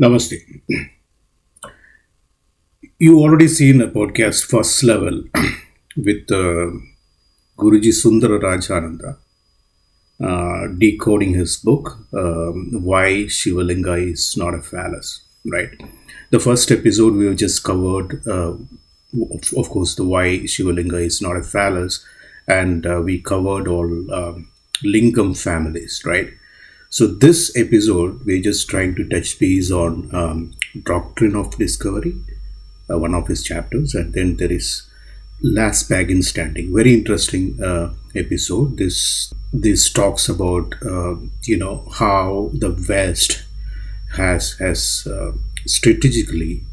Namaste. You already seen a podcast first level with Guruji Sundara Rajan Ananda, decoding his book, Why Shiva Linga is Not a Phallus, right? The first episode we have just covered, of course, the why Shiva Linga is not a phallus, and we covered all Lingam families, right? So this episode, we're just trying to touch base on Doctrine of Discovery, one of his chapters, and then there is Last Pagan Standing. Very interesting episode. This talks about how the West has strategically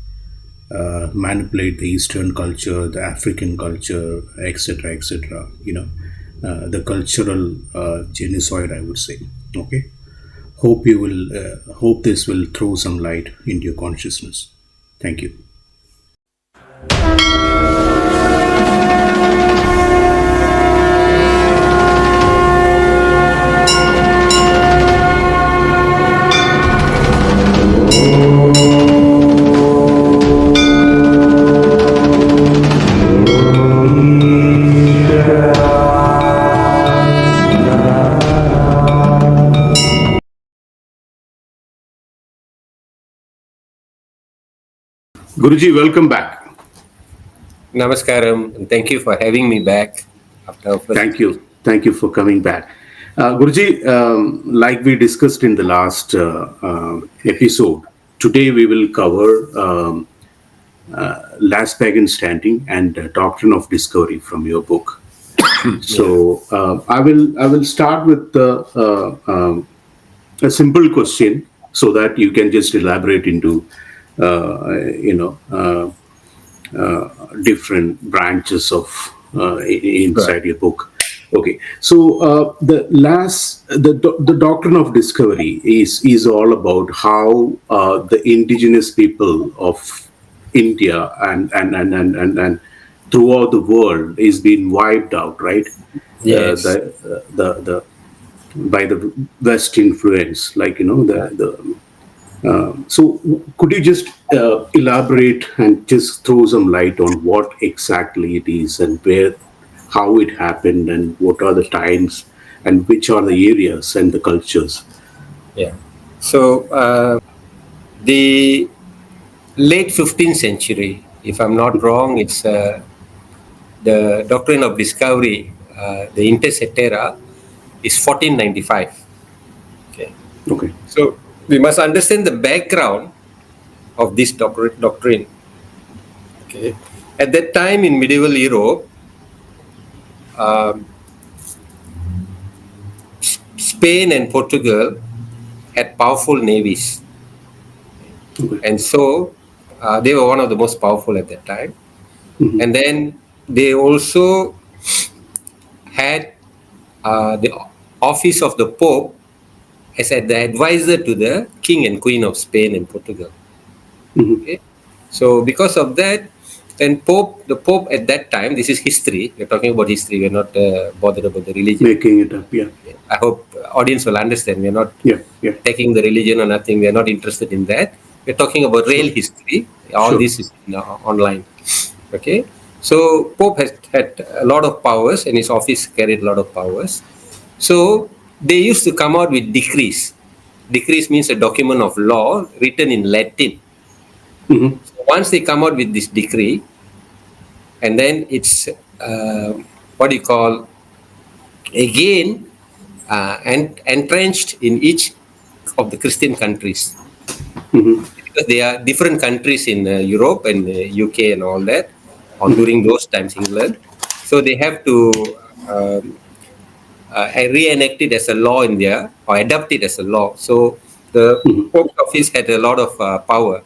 manipulate the Eastern culture, the African culture, etc., etc. The cultural genocide, I would say. Okay. Hope this will throw some light into your consciousness. Thank you. Guruji, welcome back. Namaskaram, and thank you for having me back. Thank you. Thank you for coming back. Guruji, like we discussed in the last episode, today we will cover Last Pagan Standing and Doctrine of Discovery from your book. So I will start with a simple question so that you can just elaborate into different branches of inside your book. Okay, so the doctrine of discovery is all about how the indigenous people of India and throughout the world is being wiped out, right? Yes. The by the West influence, so could you just elaborate and just throw some light on what exactly it is and how it happened and what are the times and which are the areas and the cultures? Yeah. So the late 15th century, if I'm not wrong, it's the Doctrine of Discovery, the Inter Cetera, is 1495. Okay. So we must understand the background of this doctrine. Okay. At that time in medieval Europe, Spain and Portugal had powerful navies. Okay. And so they were one of the most powerful at that time. Mhm. And then they also had the office of the Pope as the advisor to the King and Queen of Spain and Portugal. Mhm. Okay? So because of that, then the Pope at that time, this is history, we're talking about history, we're not bothered about the religion. Making it up, yeah. I hope audience will understand, we're not Yeah. taking the religion or nothing, we're not interested in that. We're talking about real history. All Sure. this is online. Okay, so Pope has had a lot of powers, and his office carried a lot of powers. So they used to come out with decrees. Decrees means a document of law written in Latin. Mhm. So once they come out with this decree, and then it's what you call again entrenched in each of the Christian countries. Mhm. Because they are different countries in Europe and UK and all that, or during those times England. So they have to reenact it as a law in there or adopt it as a law. So the Mhm. Pope's office had a lot of power.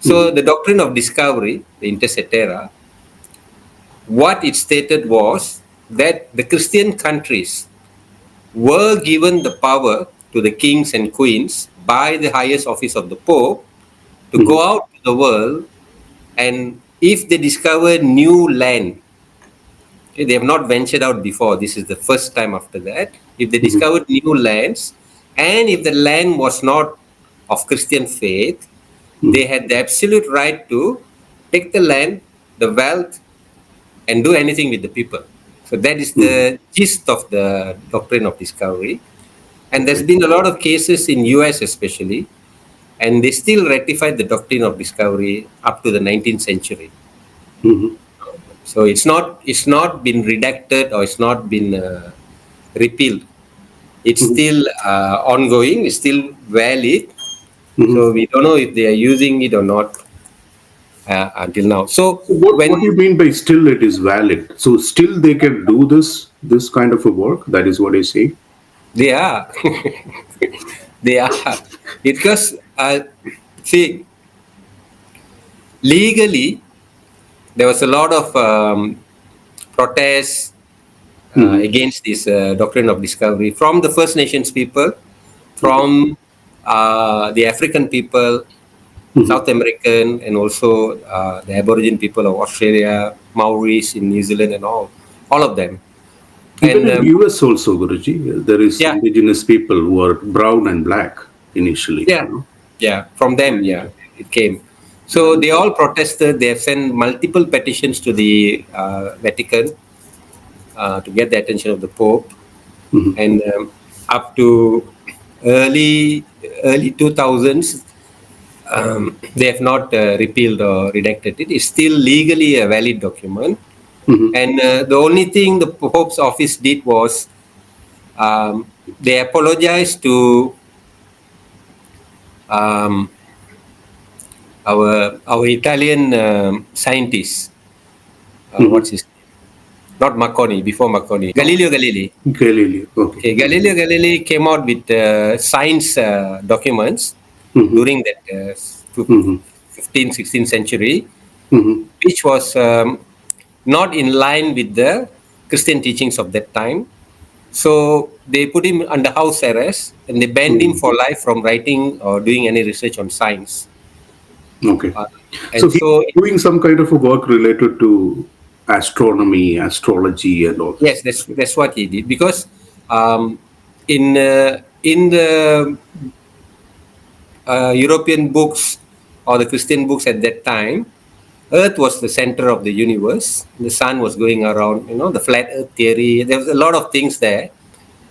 So the doctrine of discovery, the Inter Cetera, what it stated was that the Christian countries were given the power to the kings and queens by the highest office of the Pope to go out to the world, and if they discover new land, okay, they have not ventured out before, this is the first time after that, if they discovered new lands, and if the land was not of Christian faith, they had the absolute right to take the land, the wealth, and do anything with the people. So that is the gist of the doctrine of discovery. And there's Okay. been a lot of cases in US especially, and they still ratified the doctrine of discovery up to the 19th century. Mhm. So it's not been redacted or it's not been repealed. It's Mhm. still ongoing. It's still valid. Mhm. So we don't know if they are using it or not until now. So So what do you when mean by still it is valid? So still they can do this kind of a work? That is what I say. they are, they are, because see, legally there was a lot of protests Mm-hmm. against this doctrine of discovery from the First Nations people, Okay. from the African people, Mm-hmm. South American, and also the Aboriginal people of Australia, Maoris in New Zealand, and all of them. Even And in US also, Guruji, there is yeah, indigenous people who are brown and black initially. yeah, yeah, from them, And yeah, it came. So they all protested. They have sent multiple petitions to the Vatican to get the attention of the Pope, mhm. and up to early early 2000s, they have not repealed or redacted it. It's still legally a valid document. Mhm. And the only thing the Pope's office did was they apologized to um, our Italian scientist. What's Mhm. his name? Not Marconi, before Marconi. Galileo Galilei. Galileo. Okay. Okay, Galileo Galilei came out with science documents Mhm. during that Mhm. 15th, 16th century, Mhm. which was not in line with the Christian teachings of that time. So they put him under house arrest and they banned him Mhm. for life from writing or doing any research on science. Okay. Uh, So and he's so, doing some kind of a work related to astronomy, astrology, and all yes, this. that's what he did because um, in the European books or the Christian books at that time, Earth was the center of the universe. The sun was going around, the flat Earth theory. There was a lot of things there.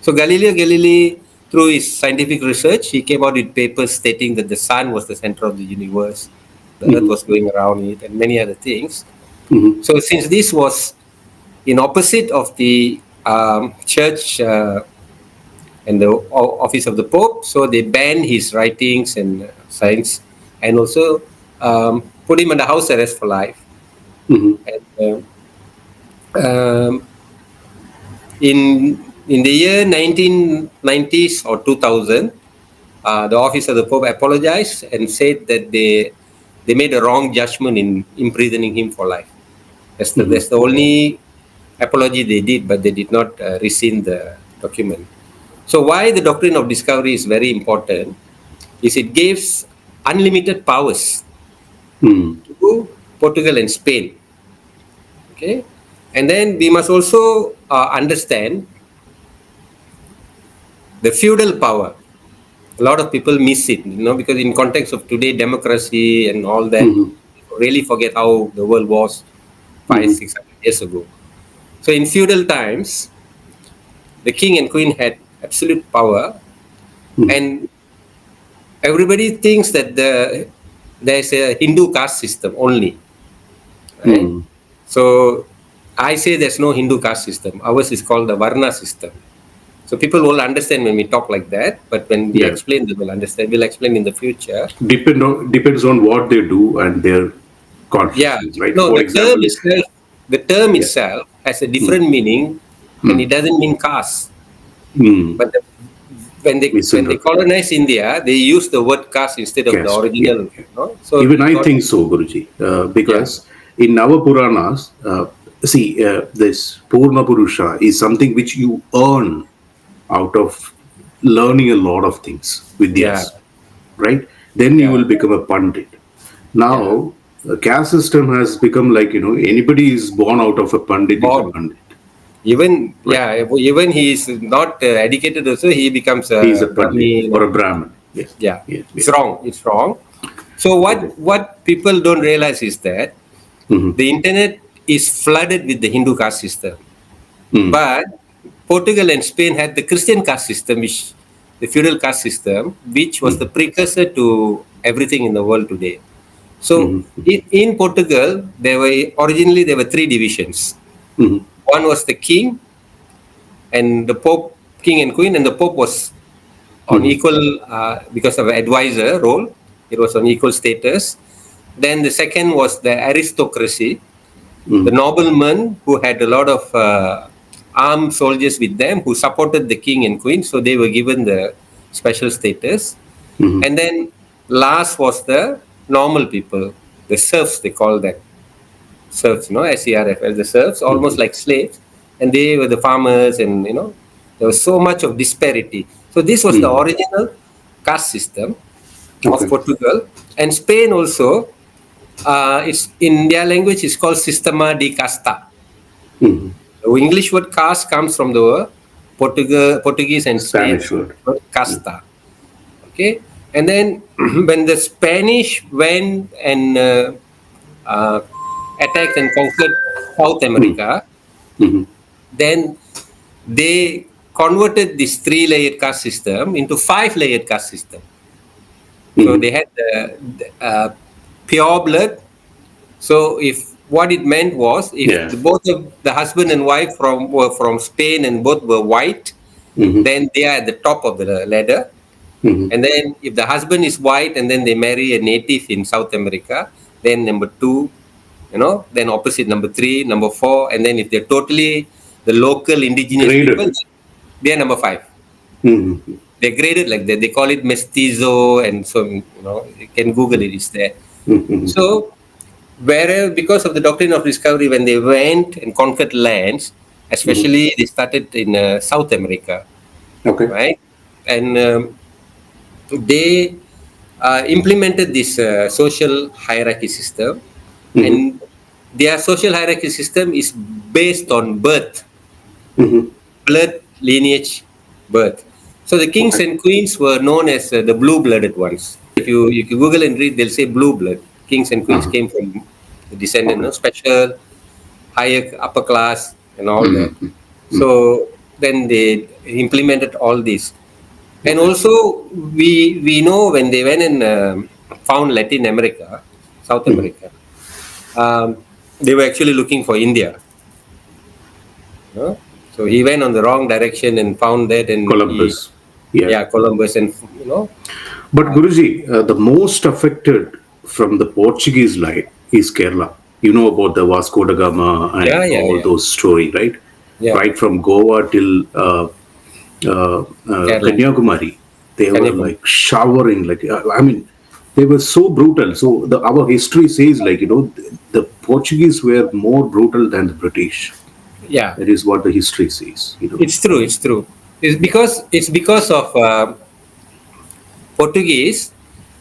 So Galileo Galilei, through his scientific research, he came out with papers stating that the sun was the center of the universe, the Earth Mhm. was going around it, and many other things. Mhm. So since this was in opposite of the church and the office of the Pope, so they banned his writings and science, and also put him under house arrest for life. Mhm. And in the year 1990s or 2000, the office of the Pope apologized and said that they made a wrong judgment in imprisoning him for life. Mhm. That's the only apology they did, but they did not rescind the document. So why the doctrine of discovery is very important is it gives unlimited powers Mhm. to Portugal and Spain. Okay, and then we must also understand the feudal power. A lot of people miss it, because in context of today democracy and all that, Mhm. really forget how the world was five, Mhm. 600 years ago. So in feudal times, the king and queen had absolute power, Mhm. and everybody thinks that there's a Hindu caste system only, right? Mhm. So I say there's no Hindu caste system. Ours is called the Varna system. So people will understand when we talk like that, but when we Yeah. explain, they will understand. We'll explain in the future. Depends on what they do and their Yeah, consciousness, right? no, For example, if the term yeah. itself has a Mm. different meaning, and it Mm. doesn't mean caste. Mm. But when they Misunderstood. colonized India, they used the word caste instead of the Caste. Yeah. original. Yeah. So Even it I got, think so, Guruji, yeah, because in our Puranas, see, this Purna Purusha is something which you earn out of learning a lot of things, yeah, vidyas, right? Then you yeah, will become a pandit. yeah. Now, the caste system has become like, anybody is born out of a pandit is a Born. pandit, Even right? yeah, even he is not educated, also he becomes He is a a pandit Brahmin. or a Brahmin. Yes, Yeah, yes, it's yes. wrong. It's wrong. So Okay. what people don't realize is that Mm-hmm. the internet is flooded with the Hindu caste system, Mm. but Portugal and Spain had the Christian caste system, which the feudal caste system, which was the Mm. precursor to everything in the world today. So Mm-hmm. in Portugal, there were three divisions. Mm-hmm. One was the king and the Pope, king and queen, and the Pope was on Mm-hmm. equal because of advisor role. It was on equal status. Then the second was the aristocracy, the Mm. noblemen who had a lot of armed soldiers with them who supported the king and queen, so they were given the special status. Mm-hmm. And then last was the normal people, the serfs, they call them serfs, SERF, the serfs, almost Mm-hmm. like slaves, and they were the farmers, and there was so much of disparity. So this was the Mm. original caste system of Okay. Portugal. And Spain also, it's in their language, it's called Sistema de Casta. Mm-hmm. The English word caste comes from the word Portuguese and Spanish Spanish word. word casta. Okay, and then when the Spanish went and uh, attacked and conquered South Mm. America, Mm-hmm. then they converted this three-layered caste system into five-layered caste system. So Mm-hmm. they had the pure blood. So if what it meant was, if Yeah. both of the husband and wife were from Spain and both were white, Mm-hmm. then they are at the top of the ladder. Mm-hmm. And then if the husband is white and then they marry a native in South America, then number two, then opposite number three, number four, and then if they're totally the local indigenous people, Graded. they are number five. Mm-hmm. They're graded like that. They call it mestizo, and so you can Google it. It's there. Mm-hmm. So whereas because of the doctrine of discovery, when they went and conquered lands, Mm-hmm. especially they started in South America, Okay. right? And they implemented this social hierarchy system, Mm-hmm. and their social hierarchy system is based on birth, Mm-hmm. blood, lineage, birth. So the kings Okay. and queens were known as the blue-blooded ones. If you Google and read, they'll say blue blood. Kings and queens Uh-huh. came from the descendant, Okay. special, higher, upper class, and all that. Mm-hmm. So then they implemented all this. And Okay. also, we know when they went and found Latin America, South Mm-hmm. America, they were actually looking for India. So he went on the wrong direction and found that, and Columbus. Yeah. yeah, Columbus, and But Guruji, the most affected from the Portuguese line is Kerala. You know about the Vasco da Gama yeah, and yeah, all yeah, those story, right? yeah, Right from Goa till Kerala, Kanyakumari, they were Kanyakumari. like showering. Like I mean, they were so brutal. So our history says, like the Portuguese were more brutal than the British. Yeah, That is what the history says. it's true. It's true. It's because of Portuguese,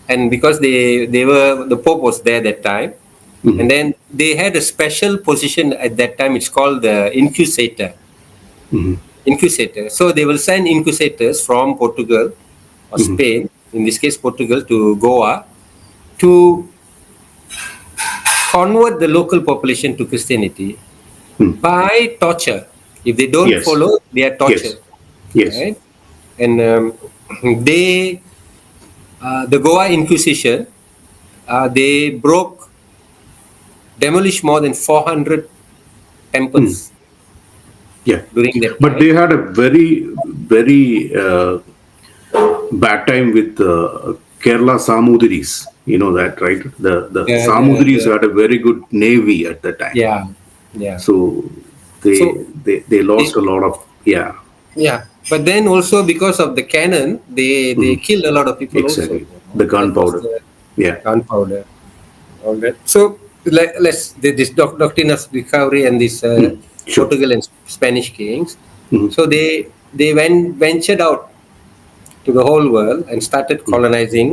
and because they were the Pope was there that time, and Mhm. then they had a special position at that time. It's called the inquisitor. Mhm. Inquisitor. So they will send inquisitors from Portugal or Mhm. Spain, in this case Portugal, to Goa to convert the local population to Christianity Mhm. by torture. If they don't Yes. follow, they are Yes. tortured, Yes. right? And they, the Goa Inquisition, they demolished more than 400 Mhm. temples Yeah. during that But time. they had a very bad time with Kerala Samudiris. You know that, right? The Samudiris The had a very good navy at the time. Yeah, yeah. So they So they lost it, a lot of, yeah. yeah, but then also because of the cannon, they Mhm. killed a lot of people also. Exactly. The That was gunpowder. the Yeah. gunpowder, all that. So this doctrine of recovery and this Mhm. Sure. Portugal and Spanish kings. Mhm. So they ventured out to the whole world and started Mhm. colonizing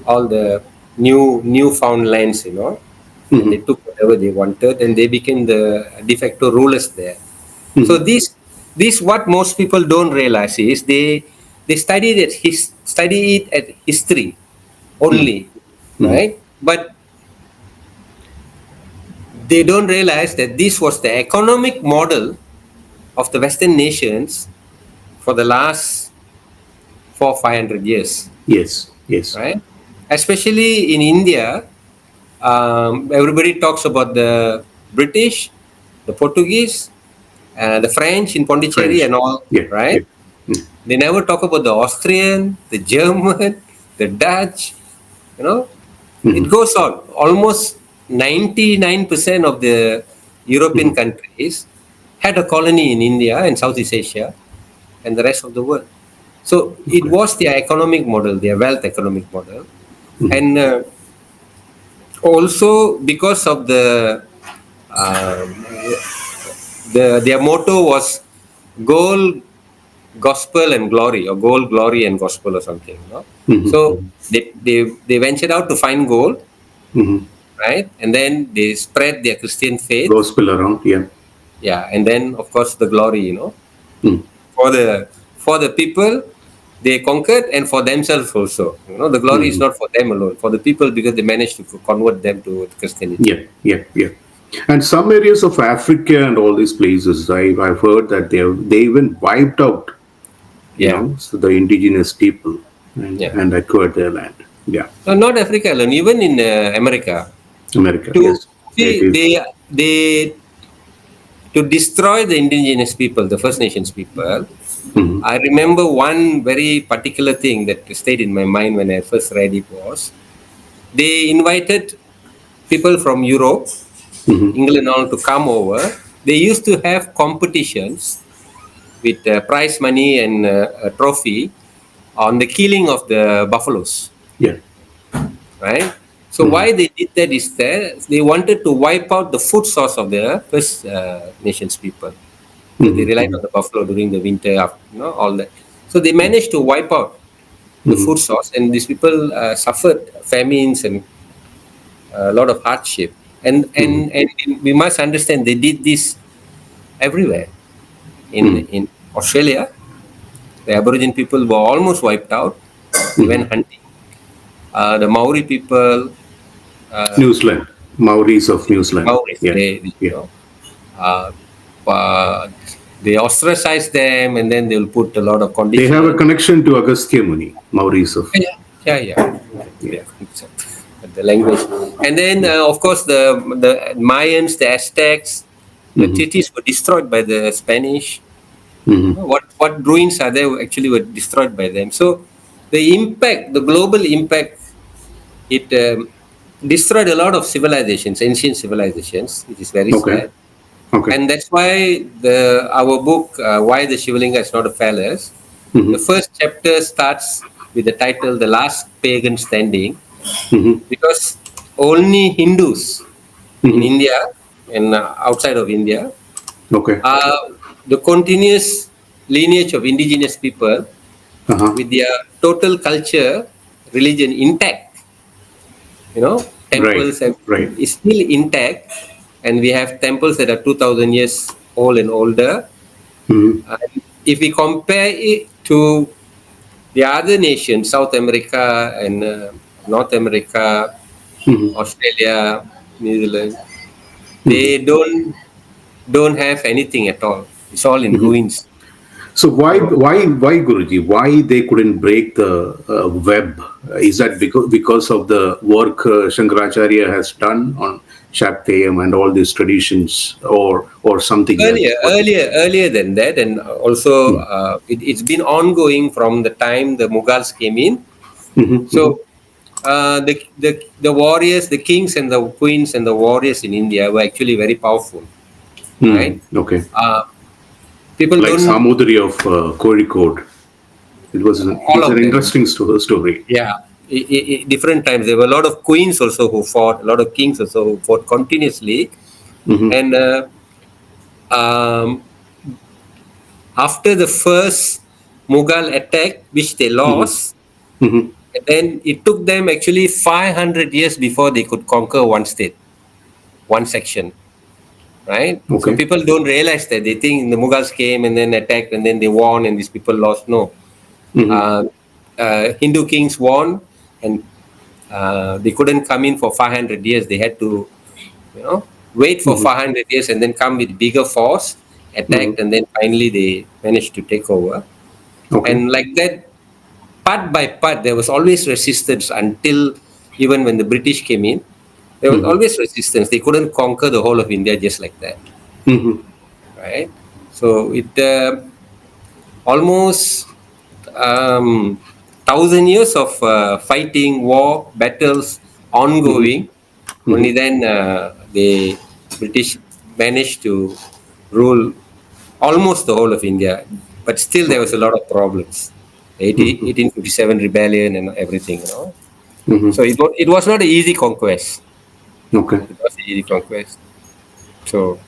all the newfound lands, and they Mhm. took whatever they wanted, and they became the de facto rulers there. So Mhm. this what most people don't realize is they study it at history Mhm. only. right? But they don't realize that this was the economic model of the Western nations for the last 400-500 years, Yes. Yes. right? Especially in India, everybody talks about the British, the Portuguese, the French in Pondicherry French. and all, Yeah. Yeah. right? They never talk about the Austrian, the German, the Dutch, you know. It goes on. Almost 99% of the European countries had a colony in India and Southeast Asia and the rest of the world. So it Okay. was their economic model, their wealth economic model. And also because of um, their motto was gold, gospel, and glory, or gold, glory, and gospel, or something. You know? So they ventured out to find gold, right? And then they spread their Christian faith, Gospel around. Yeah. yeah. And then of course the glory, for the people they conquered, and for themselves also. The glory is not for them alone, for the people, because they managed to convert them to Christianity. Yeah. Yeah. Yeah. And some areas of Africa and all these places, I've heard that they even wiped out, Yeah, so the indigenous people yeah. and acquired their land. Yeah. No, not Africa alone, even in America. America. To Yes. It see, is. they to destroy the indigenous people, the First Nations people. I remember one very particular thing that stayed in my mind when I first read it was they invited people from Europe, England, all to come over. They used to have competitions with prize money and a trophy on the killing of the buffaloes, Yeah. right? So why they did that is that they wanted to wipe out the food source of the First Nations people. So they relied on the buffalo during the winter, all that. So they managed to wipe out the food source, and these people suffered famines and a lot of hardship. And we must understand they did this everywhere. In Australia, the Aboriginal people were almost wiped out. They went hunting. The Maori people, New Zealand. Maoris of New Zealand. Maoris, Yeah. Yeah. uh, uh, they ostracize them, and then they'll put a lot of They have a conditions. connection to Agastya Muni, Maoris of. Yeah. Yeah. The language, and then of course the Mayans, the Aztecs, the cities were destroyed by the Spanish. What ruins are there actually were destroyed by them. So the impact, the global impact, it destroyed a lot of civilizations, ancient civilizations, which is very Okay. sad. Okay. And that's why our book, Why the Shivalinga is Not a Phallus, the first chapter starts with the title The Last Pagan Standing, because only Hindus in India and outside of India Okay. are the continuous lineage of indigenous people Uh-huh. with their total culture, religion intact. Right. Temples Right. is still intact, and we have temples that are 2,000 years old and older. And if we compare it to the other nations, South America and North America, Australia, New Zealand, they don't have anything at all. It's all in ruins. So why Guruji? Why they couldn't break the web? Is that because of the work Shankaracharya has done on Shaktayam and all these traditions, or something else? Earlier than that, and also it's been ongoing from the time the Mughals came in. So the warriors, the kings and the queens and the warriors in India were actually very powerful, right? Okay. People Like don't Samudri of Kozhikode. all It's of an them. interesting story. Yeah, different times there were a lot of queens also who fought, a lot of kings also who fought continuously, and um, after the first Mughal attack, which they lost, and then it took them actually 500 years before they could conquer one state, one section, right? So Okay. people don't realize that. They think the Mughals came and then attacked and then they won and these people lost. No. Hindu kings won, and They couldn't come in for 500 years. They had to, you know, wait for Mm-hmm. 500 years and then come with bigger force, attacked, Mm-hmm. and then finally they managed to take over. Okay. And like that, part by part, there was always resistance until even when the British came in, there was Mm-hmm. always resistance. They couldn't conquer the whole of India just like that, Mm-hmm. right? So it almost 1,000 years of fighting, war, battles Mm-hmm. ongoing. Only Mm-hmm. then the British managed to rule almost the whole of India, but still there was Okay. a lot of problems. 1857 rebellion and everything, you know. Mm-hmm. So it was not an easy conquest. Okay. It was an easy conquest. So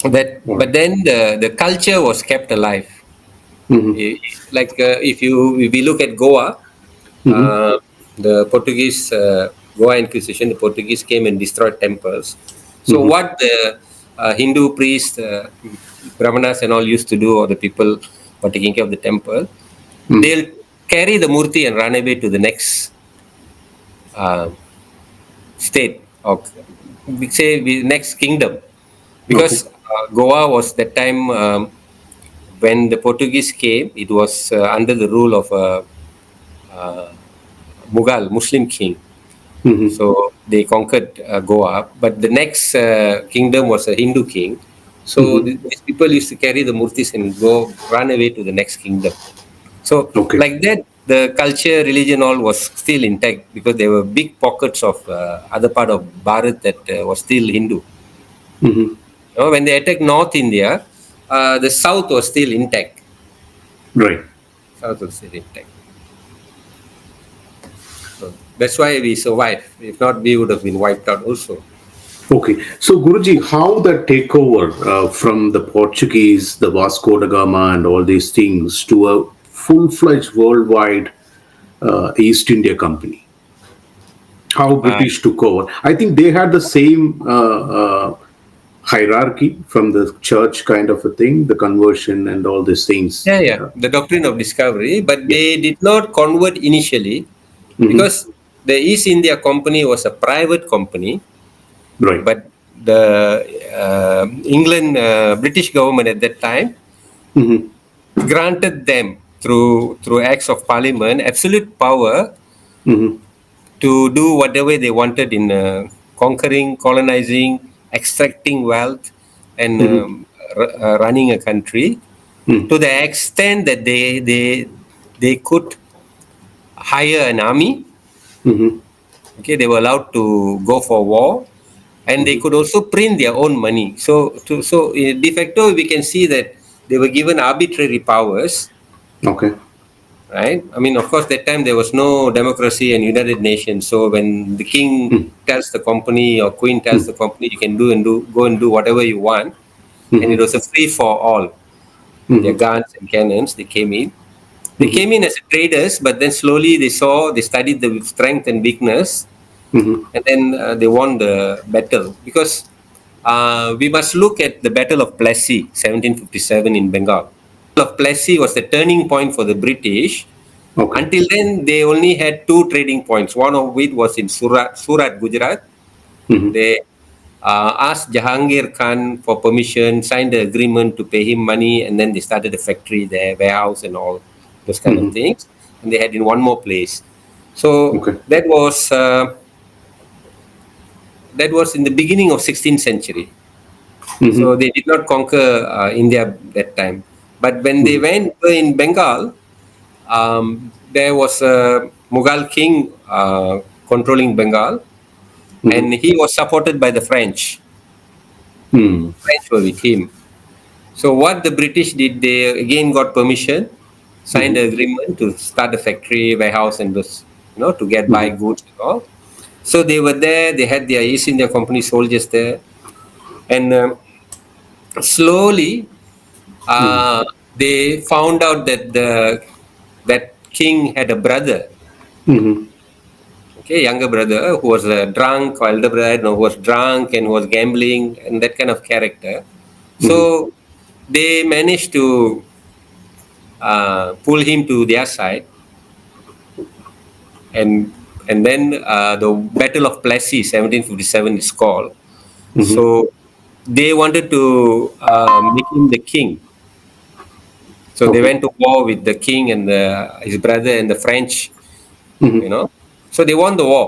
that, All but right. then the culture was kept alive. Mm-hmm. Like if we look at Goa, Mm-hmm. uh, the Portuguese Goa Inquisition, the Portuguese came and destroyed temples. So Mm-hmm. what the Hindu priests, brahmanas and all used to do, or the people who are taking care of the temple, Mm-hmm. they'll carry the murti and run away to the next uh, state, or we say next kingdom, Okay. because Goa was that time, when the Portuguese came, it was under the rule of a Mughal Muslim king. Mm-hmm. So they conquered Goa, but the next kingdom was a Hindu king. So Mm-hmm. these people used to carry the murtis and go run away to the next kingdom. So Okay. like that, the culture, religion, all was still intact because there were big pockets of other part of Bharat that was still Hindu. Mm-hmm. You know, when they attacked North India, the south was still intact. Right. South was still intact. So that's why we survived. If not, we would have been wiped out also. Okay. So, Guruji, how the takeover from the Portuguese, the Vasco da Gama, and all these things to a full-fledged worldwide East India Company? How Uh, British took over? I think they had the same hierarchy from the church kind of a thing, the conversion and all these things. yeah, yeah, the doctrine of discovery, but Yeah. they did not convert initially Mm-hmm. because the East India Company was a private company, Right. but the England British government at that time Mm-hmm. granted them through acts of parliament absolute power Mm-hmm. to do whatever they wanted in conquering, colonizing, extracting wealth, and Mm-hmm. running a country, to the extent that they could hire an army. Mm-hmm. Okay, they were allowed to go for war, and they Mm-hmm. could also print their own money. So de facto, we can see that they were given arbitrary powers, Okay. right? I mean, of course, that time there was no democracy and United Nations. So when the king tells the company or queen tells the company, you can go and do whatever you want, and it Mm-hmm. was a free for all. With their Mm-hmm. guns and cannons, they came in. They Mm-hmm. came in as traders, but then slowly they studied the strength and weakness, Mm-hmm. and then they won the battle. Because we must look at the Battle of Plassey, 1757 in Bengal. Battle of Plassey was the turning point for the British. Okay. Until then, they only had two trading points. One of which was in Surat, Gujarat. Mm-hmm. They asked Jahangir Khan for permission, signed the agreement to pay him money, and then they started a factory there, warehouse, and all those kind of Mm-hmm. things. And they had in one more place. So Okay. that was in the beginning of 16th century. So Mm-hmm. they did not conquer India that time. But when they Mm-hmm. went in Bengal, there was a Mughal king controlling Bengal, Mm-hmm. and he was supported by the French. Mm-hmm. French were with him. So what the British did, they again got permission, signed Mm-hmm. the agreement to start a factory, warehouse, and those, to get by Mm-hmm. goods and all. So they were there. They had their East India Company soldiers there, and slowly they found out that that king had a brother, Mm-hmm. okay, younger brother who was drunk, or elder brother who was drunk and was gambling and that kind of character. Mm-hmm. So they managed to pull him to their side and and then the Battle of Plassey, 1757 is called. So they wanted to make him the king. So they Okay. went to war with the king and his brother and the French, you know. So they won the war.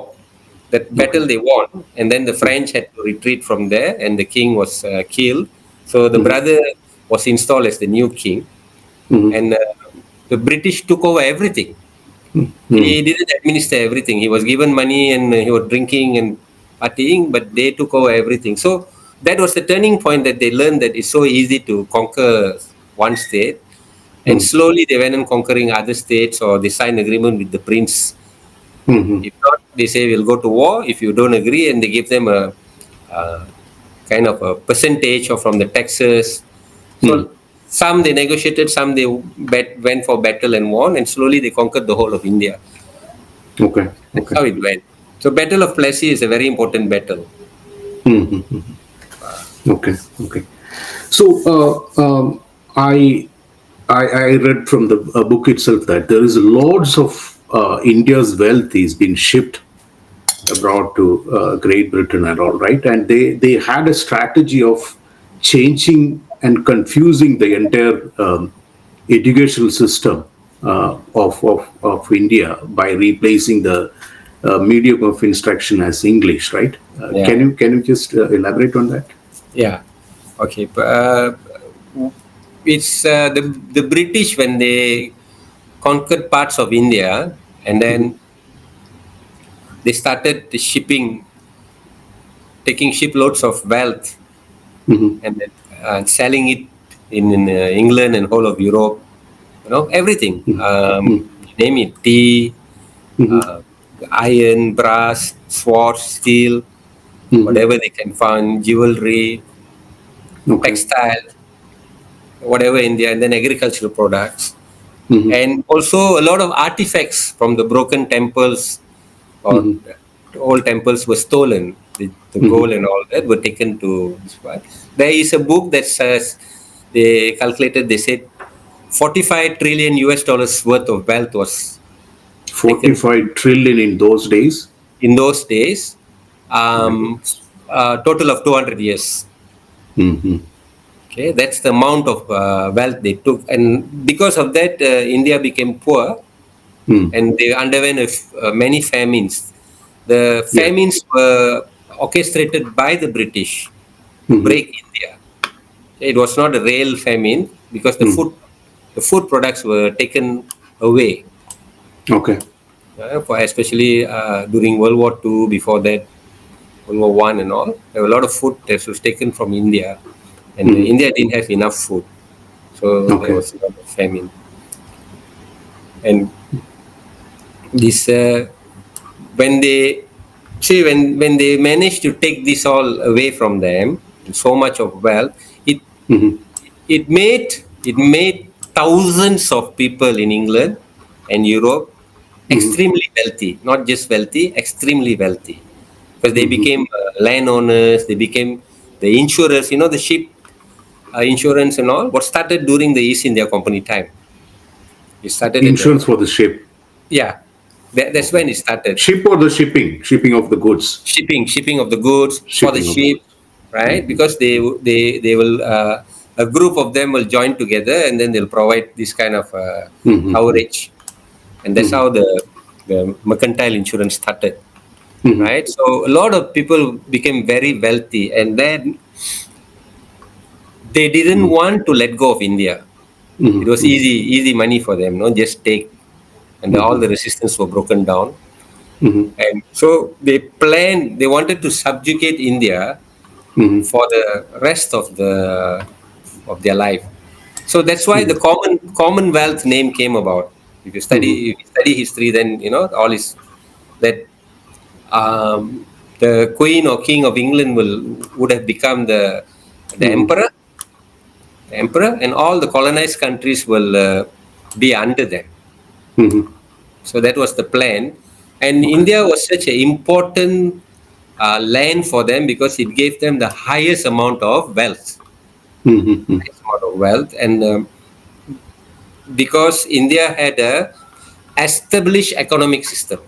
That Okay. battle they won, and then the French had to retreat from there, and the king was killed. So the brother was installed as the new king, and the British took over everything. He didn't administer everything. He was given money and he was drinking and partying, but they took over everything. So that was the turning point that they learned that it's so easy to conquer one state. And slowly they went on conquering other states, or they signed agreement with the prince. If not, they say we'll go to war if you don't agree, and they give them a kind of a percentage or from the taxes. So some they negotiated, some they went for battle and won, and slowly they conquered the whole of India. Okay. That's Okay. how it went. So Battle of Plassey is a very important battle. Okay. Okay. So I read from the book itself that there is loads of India's wealth is being shipped abroad to Great Britain and all, right? And they had a strategy of changing and confusing the entire educational system of India by replacing the medium of instruction as English, right? Yeah, Can you just elaborate on that? yeah. Okay. It's the British when they conquered parts of India, and then they started the shipping, taking shiploads of wealth, and then selling it in England and whole of Europe. You know, everything. You name it: tea, uh, iron, brass, swords, steel, whatever they can find, jewelry, Okay. textile, whatever India, and then agricultural products, and also a lot of artifacts from the broken temples or old temples were stolen. The gold and all that were taken to this part. There is a book that says they calculated. They said 45 trillion US dollars worth of wealth was taken 45 trillion in those days. in those days. My goodness. Total of 200 years. Okay, that's the amount of wealth they took, and because of that, India became poor, and they underwent many famines. The Yeah. famines were orchestrated by the British to break India. It was not a real famine because the food products were taken away, Okay. for especially during World War II. Before that, World War One and all, there were a lot of food that was taken from India, and India didn't have enough food, so there Okay. was a lot of famine. And this when they see when they managed to take this all away from them, so much of wealth, it it made thousands of people in England and Europe extremely wealthy. Not just wealthy, extremely wealthy, because they became landowners. They became the insurers. You know, the ship insurance and all. What started during the East India Company time. It started at the Insurance for the ship. yeah. That's Okay. when it started. Ship or the shipping of the goods. Shipping of the goods for the Shipping of the ship, goods. right? Because they will a group of them will join together, and then they'll provide this kind of coverage, and that's how the mercantile insurance started, right? So a lot of people became very wealthy, and then they didn't want to let go of India. It was easy money for them, no, just take, and all the resistance were broken down. And so they wanted to subjugate India for the rest of their life. So that's why the Commonwealth name came about. If you study history, then you know all is that the Queen or King of England would have become the emperor, and all the colonized countries will be under them. So that was the plan. And Okay. India was such an important land for them because it gave them the highest amount of wealth. Highest amount of wealth. And because India had a established economic system.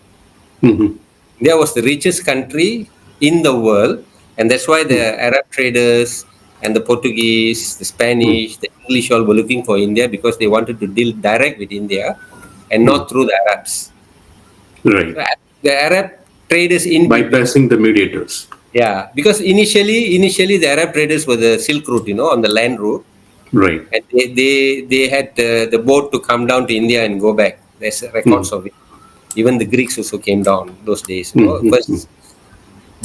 India was the richest country in the world, and that's why the Arab traders and the Portuguese, the mm, Spanish, the English all were looking for India because they wanted to deal direct with India and mm. not through the Arabs. Right. The Arab traders in between. Bypassing the mediators. Yeah, because initially the Arab traders were the Silk Route, on the land route, Right. and they had the boat to come down to India and go back. There's Mm, records of it. Even the Greeks also came down those days, mm, mm, mm, first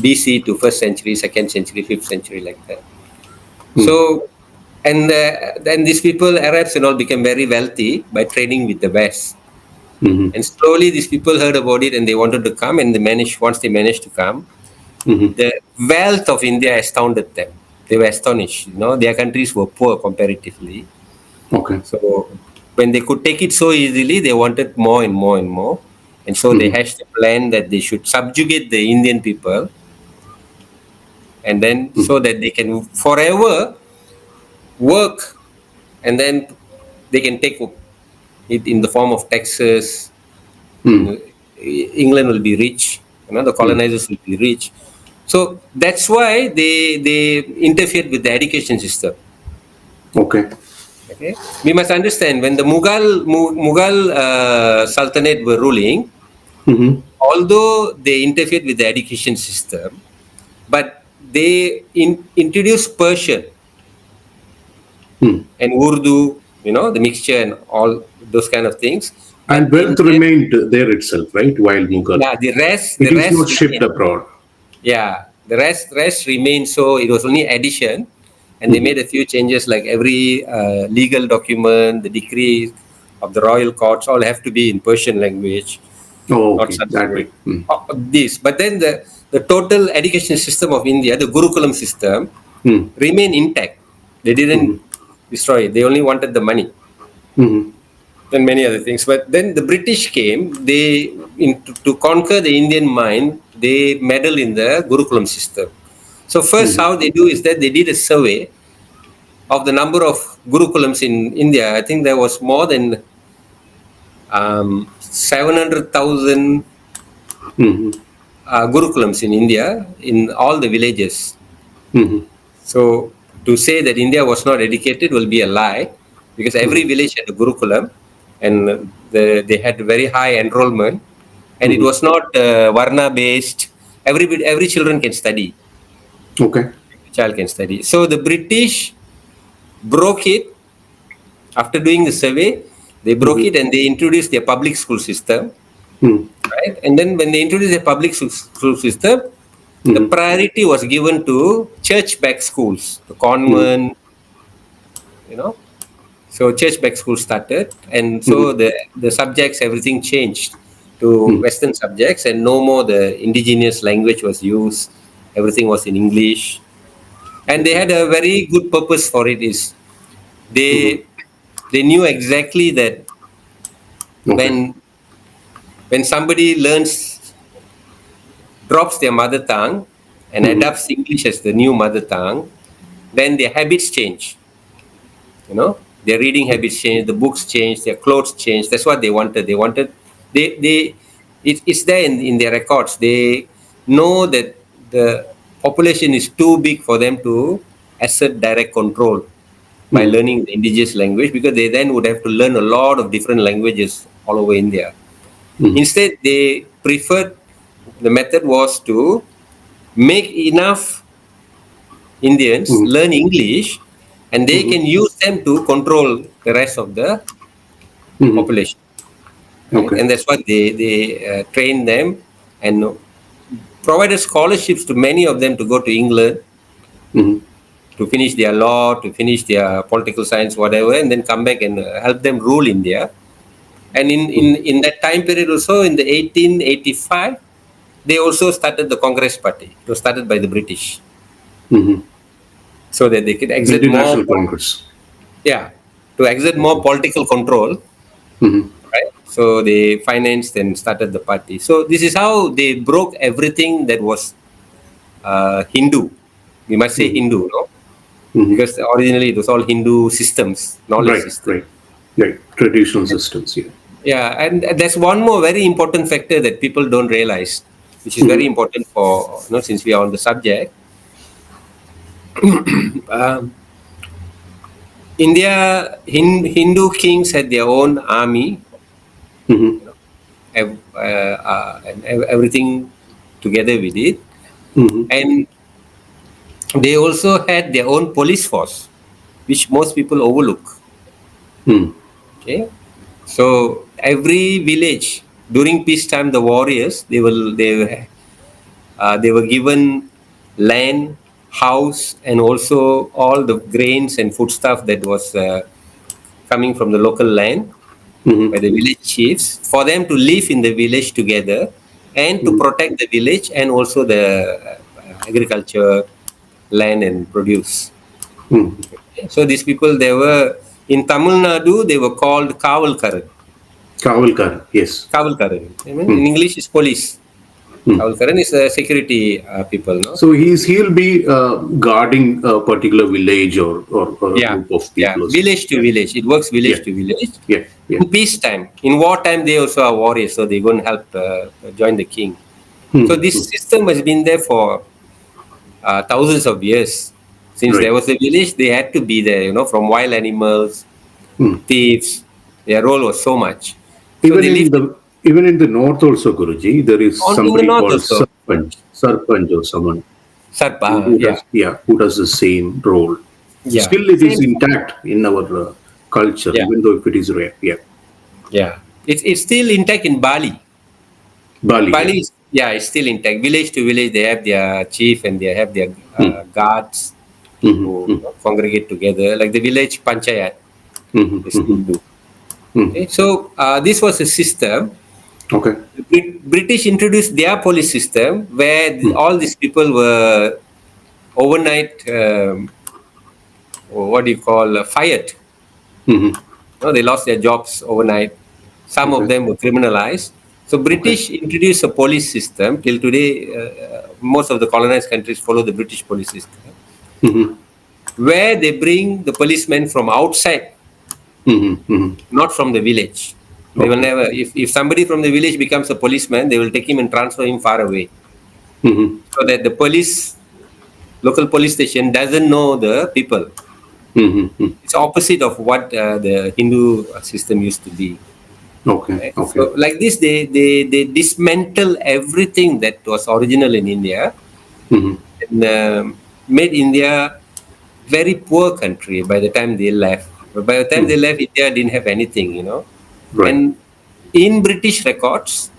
BC to first century, second century, fifth century, like that. mm, So, and then these people, Arabs and all, became very wealthy by trading with the West. mhm, And slowly, these people heard about it and they wanted to come, and they managed. Once they managed to come, mhm. the wealth of India astounded them. They were astonished. Their countries were poor comparatively. Okay. So when they could take it so easily, they wanted more and more and more. And so they Mhm, hatched a plan that they should subjugate the Indian people, and then mm, so that they can forever work, and then they can take it in the form of taxes. You mm, know, England will be rich. The mm. colonizers will be rich. So that's why they interfered with the education system. Okay. Okay, we must understand when the Mughal Sultanate were ruling, Mhm, although they interfered with the education system, but they introduced Persian mm. and Urdu, the mixture and all those kind of things. And But in wealth remained there itself, right? While Mughal. yeah, the rest It the is rest not shipped remained. abroad. Yeah, the rest remained. So it was only addition, and they Mhm. made a few changes, like every legal document, the decree of the royal courts, all have to be in Persian language, Oh, not okay. That Sanskrit. way. Mm, This, but then the total education system of India, the Gurukulam system, mm, remained intact. They didn't mhm, destroy it. They only wanted the money mhm, and many other things. But then the British came. To conquer the Indian mind, they meddle in the Gurukulam system. So first, mhm. how they do is that they did a survey of the number of Gurukulams in India. I think there was more than 700,000 Mhm, Gurukulams in India in all the villages. mhm, So to say that India was not educated will be a lie, because every mhm, village had a Gurukulam, and they had very high enrollment, and it mhm. was not Varna based. Every children can study. Okay. Child can study. So the British broke it after doing the survey. They broke Mhm, it and they introduced their public school system, mm, right? And then when they introduced the public school system, the mhm, priority was given to church-backed schools, the mhm, convent, you know. So church-backed schools started, and so mhm, the subjects, everything changed to mm, Western subjects, and no more the indigenous language was used. Everything was in English, and they okay. had a very good purpose for it. Is Mhm, they they knew exactly that okay. when when somebody drops their mother tongue and Mhm, adopts English as the new mother tongue, then their habits change. Their reading habits change, the books change, their clothes change. That's what they wanted. It's there in their records. They know that the population is too big for them to assert direct control by mhm, learning the indigenous language, because they then would have to learn a lot of different languages all over India. mhm, Instead, they preferred, the method was to make enough Indians mhm, learn English, and they mhm, can use them to control the rest of the mhm. population, right? Okay. And that's what they train them and provided scholarships to many of them to go to England Mhm, to finish their law, to finish their political science, whatever, and then come back and help them rule India. And mhm, in that time period also, in the 1885, they also started the Congress Party. It was started by the British mhm. so that they could exert Indian more, National Congress. yeah, to exert more Okay. political control, Mhm, right? So they financed and started the party. So this is how they broke everything that was Hindu. We must say mhm, Hindu, no? mhm. Because originally it was all Hindu systems, knowledge Right, system. right, right. Traditional systems, yeah. Yeah, and there's one more very important factor that people don't realize. which is very important for, since we are on the subject. um, Hindu kings had their own army, Mhm. and everything together with it, Mhm. and they also had their own police force, which most people overlook. Mhm. Okay, so every village during peacetime, the warriors they were given land, house, and also all the grains and foodstuff that was coming from the local land Mhm. by the village chiefs for them to live in the village together and to Mhm. protect the village and also the agriculture land and produce. Mhm. So these people, they were in Tamil Nadu, they were called Kavalkaran. Kavalkar, yes. Kavalkaran. I mean, in Mm. English, is police. Mm. Kavalkaran is a security people, no? So he'll be guarding a particular village or a Yeah, group of yeah. people or something. Village to Yeah, village. It works yeah, village to village. yeah, yeah. In peacetime, in wartime, they also are warriors, so they go and help join the king. So Mm. this Mm. system has been there for thousands of years. Since there Right. was a village, they had to be there. From wild animals, Mm. thieves. Their role was so much. So Even they in lived the north also, Guruji, there is in the somebody north called also. Sarpanch or someone Sarpa, who yeah, does who does the same role. yeah, Still, it is same, intact in our culture, yeah, even though if it is rare. Yeah, yeah. It's still intact in Bali. Bali. Yeah. Bali is, yeah, it's still intact. Village to village, they have their chief and they have their Mm. guards Mhm. who Mm. congregate together, like the village panchayat. Mhm. They still Mhm. do. Mhm. Okay, so this was a system. Okay. The British introduced their police system where Mm. all these people were overnight, what do you call, fired. Mhm. No, they lost their jobs overnight. Some of Okay. them were criminalized. So Okay. British introduced a police system. Till today, most of the colonized countries follow the British police system, Mhm. where they bring the policemen from outside, Mhm. Mhm. not from the village. They will Okay. never. If somebody from the village becomes a policeman, they will take him and transfer him far away, Mhm. so that the local police station doesn't know the people. Mhm. Mhm. It's opposite of what the Hindu system used to be. Okay. Right? Okay. So like this, they dismantle everything that was original in India Mhm. and made India very poor country by the time they left. But by the time Mm. they left, India didn't have anything. Right. And in British records,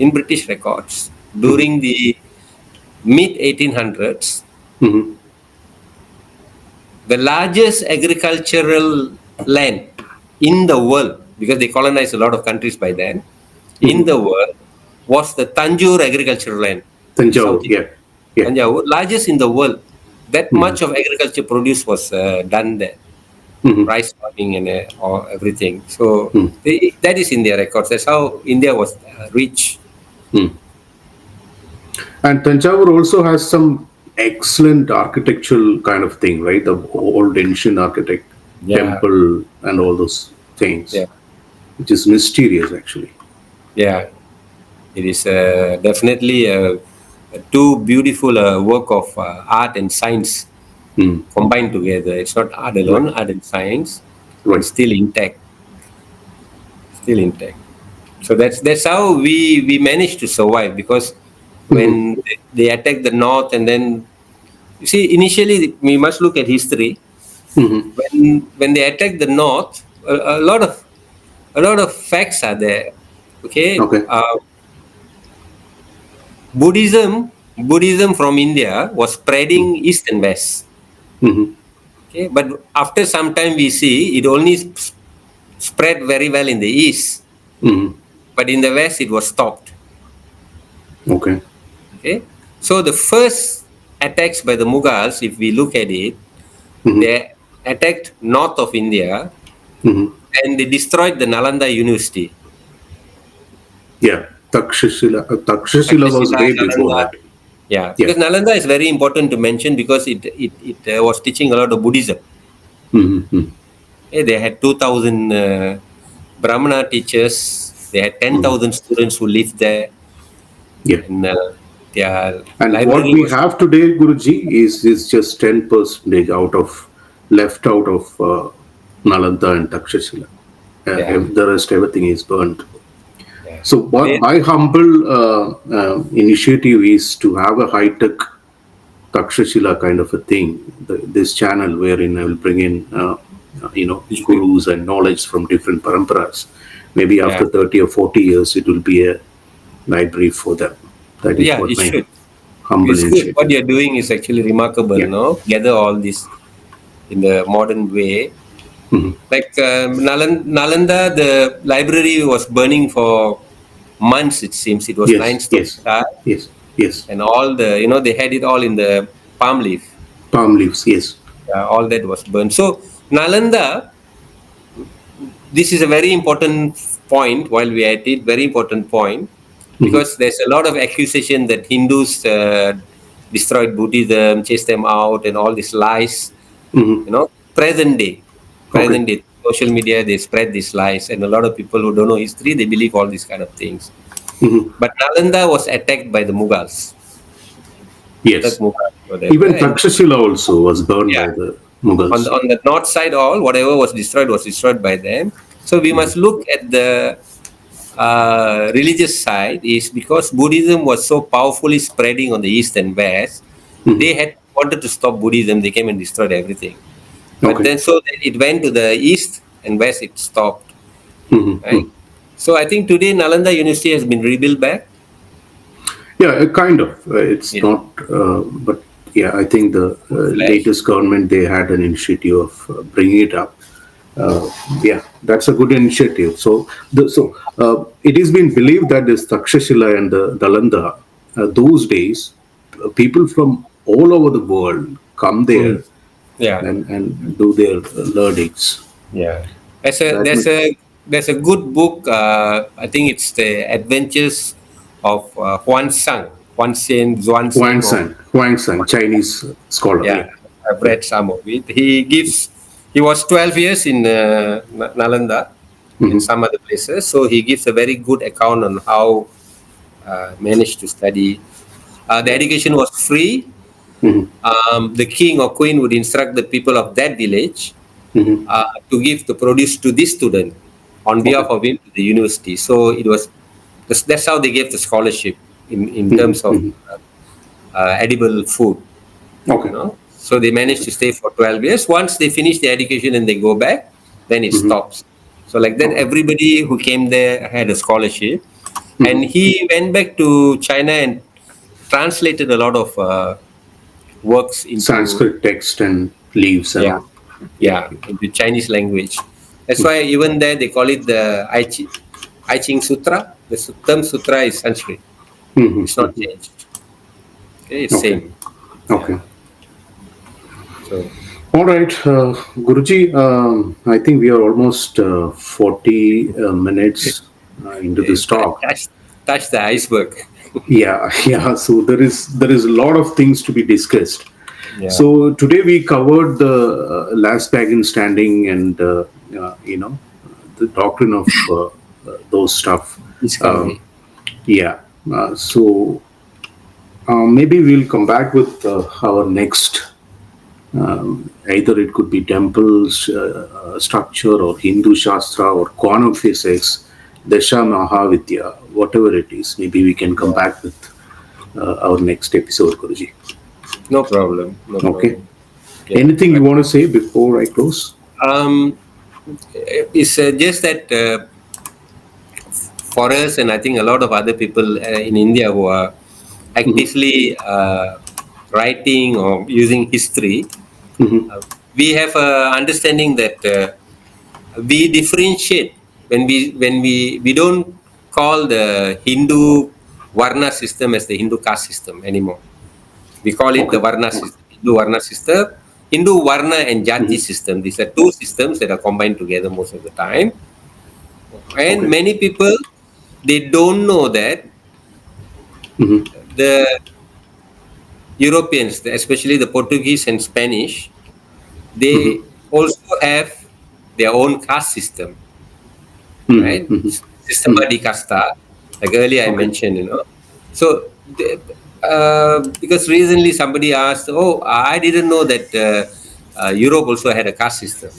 Mhm. during the mid 1800s, Mhm. the largest agricultural land in the world, because they colonized a lot of countries by then, in Mhm. the world was the Tanjore agricultural land in South Tanjavur. India. Yeah. Yeah. Tanjore, largest in the world. That Mhm. much of agriculture produce was done there, Mhm. rice farming and or everything. So Mhm. that is in their records. That's how India was rich. Mhm. And Tanjavur also has some excellent architectural kind of thing, right? The old ancient architect Yeah, temple and all those things, yeah, which is mysterious actually. yeah. It is definitely a two beautiful work of art and science Mm. combined together. It's not art Right. alone, art and science, and Right. still intact, still intact. So that's how we managed to survive, because Mhm. when they attacked the north, and then you see, initially we must look at history. Mhm. When they attacked the north, a lot of facts are there. Okay, Okay. Buddhism from India was Mm. spreading east and west. Mhm. Okay, but after some time we see it only spread very well in the east, Mhm. but in the west it was stopped. Okay. Okay, so the first attacks by the Mughals, if we look at it, Mhm. they attacked north of India Mhm. and they destroyed the Nalanda University. Yeah. Takshashila was Takshashila, way before Nalanda. that. Yeah, Yeah. because Nalanda is very important to mention because it was teaching a lot of Buddhism. Mhm. They had 2,000 Brahmana teachers. They had Mhm. 10,000 students who lived there. Yeah. and their And what library we was, have today, Guruji, is just 10% out of left out of Nalanda and Takshashila. yeah, The rest, everything is burnt. yeah. So, what They, my humble initiative is to have a high tech Takshashila kind of a thing. This channel wherein I will bring in, gurus and knowledge from different paramparas. Maybe yeah, after 30 or 40 years, it will be a library for them. That is yeah, what it my should. humble It's good. What initiative. you're doing is actually remarkable, Yeah. no? Gather all this in the modern way. Mhm. Like Nalanda, the library was burning for months, it seems. It was nine Yes, stories yes, high, yes, yes. and all the, they had it all in the palm leaf. Palm leaves, yes. All that was burned. So, Nalanda, this is a very important point while we are at it, very important point, Hmm. because there's a lot of accusation that Hindus destroyed Buddhism, chased them out, and all these lies. Hmm. Present day, Okay. social media, they spread these lies, and a lot of people who don't know history, they believe all these kind of things. Hmm. But Nalanda was attacked by the Mughals. Attack Yes. Mughals, whatever, Even and Takshashila also was burned yeah, by the Mughals. on the north side, all whatever was destroyed by them. So we must look at the religious side, is because Buddhism was so powerfully spreading on the east and west. Hmm. They had wanted to stop Buddhism. They came and destroyed everything. But Okay. then, so then it went to the east and west. It stopped, Hmm. right? So I think today Nalanda University has been rebuilt back. Yeah, kind of. It's Yeah, not, but yeah, I think the flash. latest government they had an initiative of bringing it up. Yeah, that's a good initiative. It has been believed that this Takshashila and the Dalanda, those days, people from all over the world come Mm. there Yeah, and do their learnings. yeah. There's a That there's much. a there's a good book. I think it's the Adventures of Huan Sang, Huan Sen, Zuan Sen, or Huang San, Chinese scholar. yeah. Yeah. I've Yeah. read some of it. He was 12 years in Nalanda and Hmm. some other places. So he gives a very good account on how managed to study. The Yeah. education was free. Hmm. The king or queen would instruct the people of that village Hmm. to give the produce to this student on behalf Okay. of him to the university. So that's how they gave the scholarship in Hmm. terms of Hmm. edible food. Okay. So they managed to stay for 12 years. Once they finish the education and they go back, then it Hmm. stops. So like that, Okay. everybody who came there had a scholarship. Hmm. And he went back to China and translated a lot of works into, Sanskrit text and leaves and yeah, all. Yeah. yeah, into Chinese language. That's why even there they call it the I Ching Sutra. The term sutra is Sanskrit. Hmm. It's not Hmm. changed. Okay, it's Okay. same. Yeah. Okay. So All right, Guruji. I think we are almost 40 minutes into this talk. touch the iceberg. Yeah, yeah. So there is a lot of things to be discussed. Yeah. So today we covered the last pagan standing and the doctrine of those stuff. Um, Discovery. yeah. So maybe we'll come back with our next. Either it could be temples structure or Hindu Shastra or quantum physics, Dasha Mahavidya, whatever it is. Maybe we can come Yeah. back with our next episode, Guruji. No problem. No Okay. problem. Yeah. Anything you want to say before I close? Um, it's just that for us, and I think a lot of other people in India who are Hmm. actively writing or using history, Hmm. we have a understanding that we differentiate when we don't call the Hindu Varna system as the Hindu caste system anymore. We call it the Okay. Varna system, Hindu Varna system, Hindu Varna and Jati Hmm. system. These are two systems that are combined together most of the time. And Okay. many people, they don't know that Hmm. the Europeans, especially the Portuguese and Spanish, Hmm. they also have their own caste system, Hmm. right? Hmm. Hmm. Sistema di casta, like earlier I Okay. mentioned. So, because recently somebody asked, "Oh, I didn't know that Europe also had a caste system."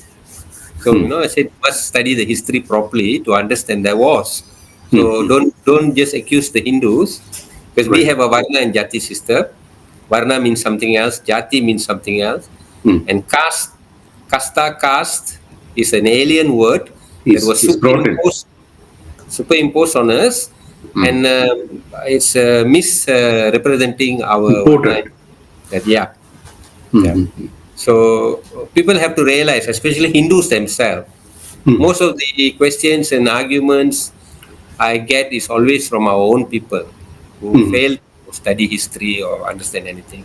So, I said, "You must study the history properly to understand there was." So don't just accuse the Hindus, because we Right. have a Varna and Jati system. Varna means something else, Jati means something else, and caste is an alien word that was Is brought in. superimposed on us, and it's misrepresenting our Varna. Imported. That, yeah, yeah. So people have to realize, especially Hindus themselves, most of the questions and arguments I get is always from our own people who fail to study history or understand anything.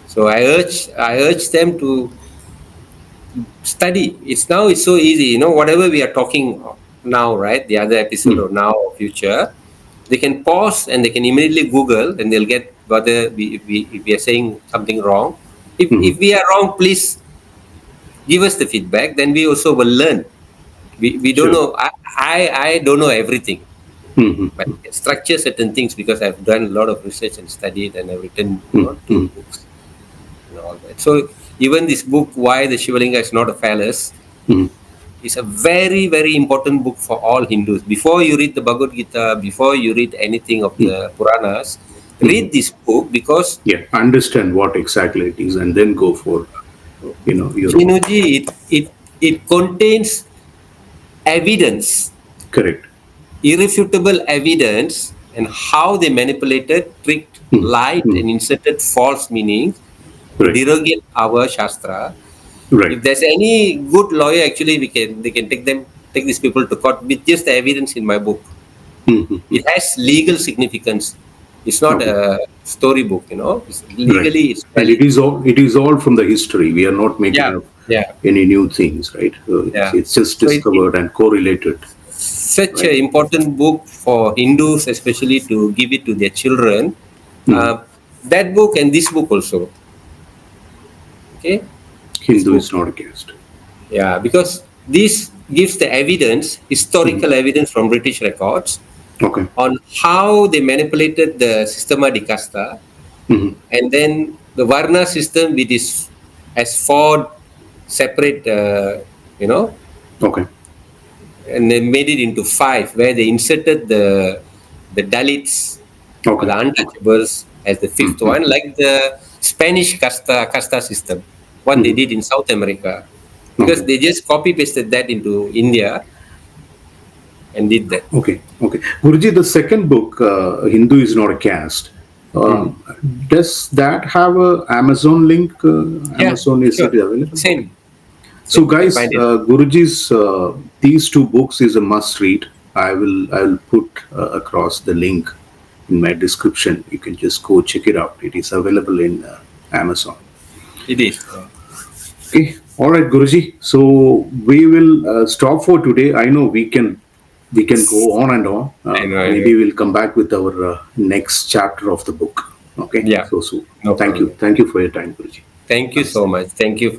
So I urge them to study. It's so easy. Whatever we are talking now, right? The other episode or now or future, they can pause and they can immediately Google and they'll get whether if we are saying something wrong. If we are wrong, please give us the feedback. Then we also will learn. We don't Sure. know. I don't know everything, but I can structure certain things because I've done a lot of research and studied and I've written 2 books and all that. So even this book, Why the Shivalinga is Not a Phallus, is a very, very important book for all Hindus. Before you read the Bhagavad Gita, before you read anything of the Puranas, read this book, because Yeah. Understand what exactly it is, and then go for your own. Jinuji, it contains evidence, Correct. irrefutable evidence, and how they manipulated, tricked, lied, and inserted false meanings to Right. derogate our Shastra. Right. If there's any good lawyer, actually, they can take these people to court with just the evidence in my book. It has legal significance. It's not Okay. a storybook, Right. Legally, it's And valid. it is all from the history. We are not making Yeah, up yeah, any new things, right? yeah. It's just So it discovered and correlated, such an right? important book for Hindus, especially to give it to their children. That book and this book also. Okay, this Hindu book. is not a caste. Yeah, because this gives the evidence, historical evidence from British records Okay. on how they manipulated the Sistema di Casta, and then the Varna system, which has 4 separate, Okay. and they made it into 5, where they inserted the Dalits or Okay. the untouchables as the 5th one, like the Spanish casta system, what they did in South America, because Okay. they just copy pasted that into India and did that. Okay. Okay. Guruji, the second book, Hindu is not a caste. Does that have a Amazon link? Yeah, Amazon, is sure. it available? Okay. Same. So, You can guys, find it. Guruji's these 2 books is a must read. I will put across the link in my description. You can just go check it out. It is available in Amazon. It is. Okay. All right, Guruji. So we will stop for today. I know we can go on and on. I know. Maybe we'll come back with our next chapter of the book. Okay. Yeah, So no thank you. problem. Thank you for your time, Guruji. Thank you so Namaste. much. Thank you for